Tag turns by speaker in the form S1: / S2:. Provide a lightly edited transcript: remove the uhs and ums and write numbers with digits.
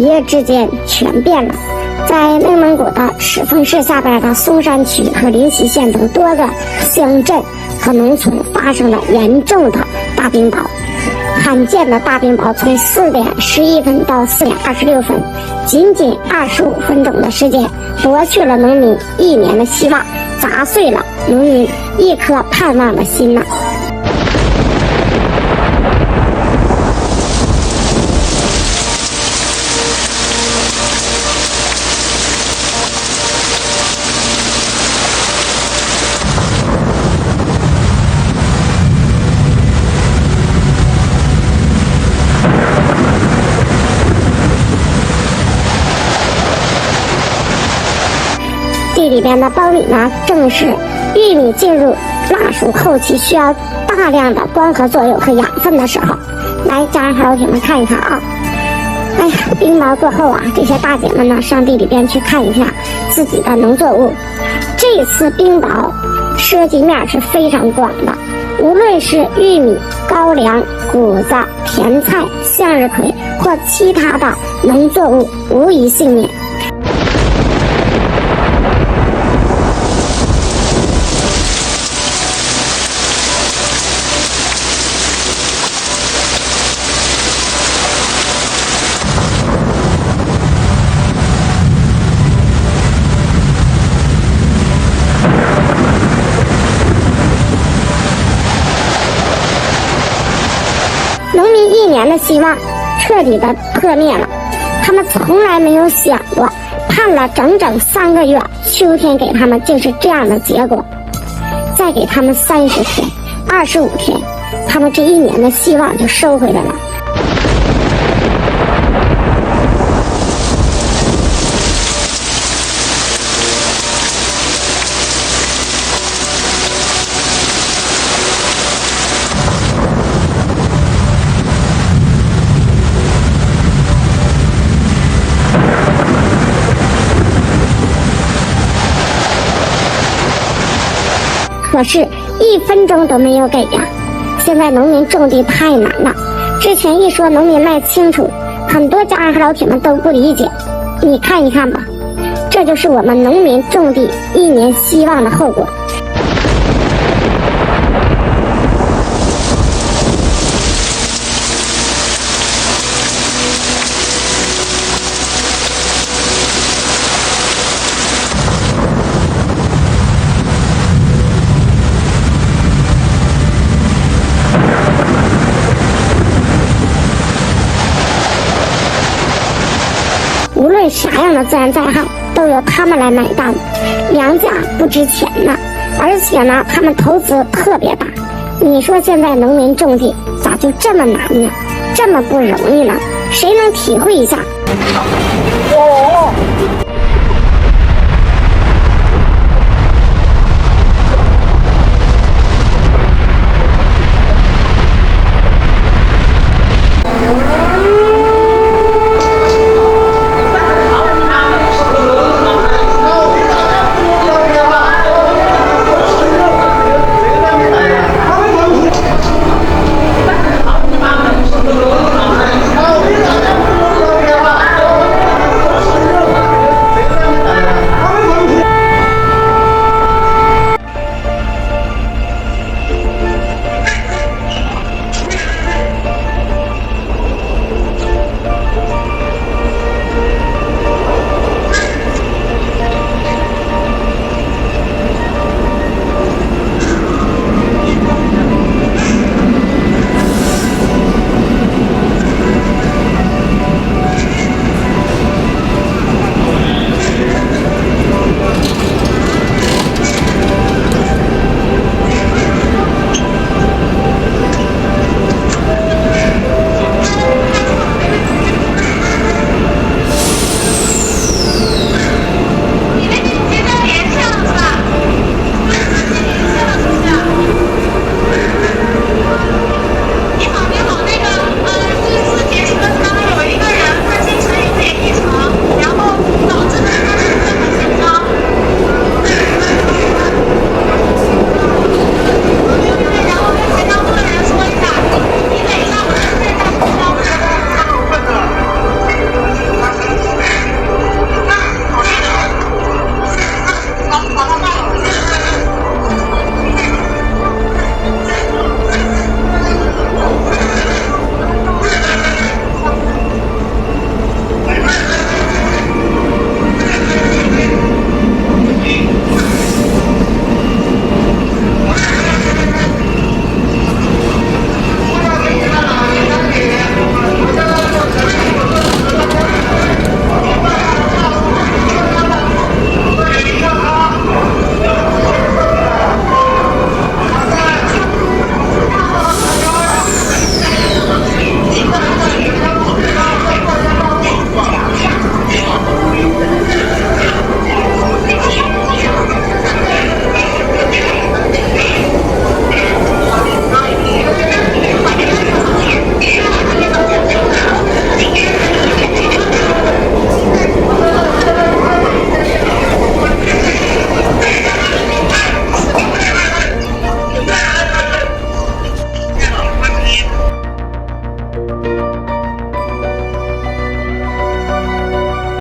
S1: 夜之间全变了。在内蒙古的赤峰市下边的松山区和临溪县等多个乡镇和农村发生了严重的大冰雹。罕见的大冰雹从4点11分到4点26分，仅仅25分钟的时间，夺去了农民1年的希望，砸碎了农民一颗盼望的心呐。地里边的苞米呢，正是玉米进入辣熟后期需要大量的光合作用和养分的时候。来，家人好友们看一看啊！哎呀，冰雹过后啊，这些大姐们呢上地里边去看一下自己的农作物。这次冰雹涉及面是非常广的，无论是玉米、高粱、谷子、甜菜、向日葵或其他的农作物，无一幸免。农民1年的希望彻底的破灭了，他们从来没有想过，盼了整整3个月，秋天给他们竟是这样的结果。再给他们30天、25天，他们这1年的希望就收回来了。可是1分钟都没有给呀！现在农民种地太难了，之前一说农民卖清楚，很多家人和老铁们都不理解。你看一看吧，这就是我们农民种地1年希望的后果。无论啥样的自然灾害，都由他们来买单，粮价不值钱呢，而且呢，他们投资特别大。你说现在农民种地咋就这么难呢？这么不容易呢？谁能体会一下？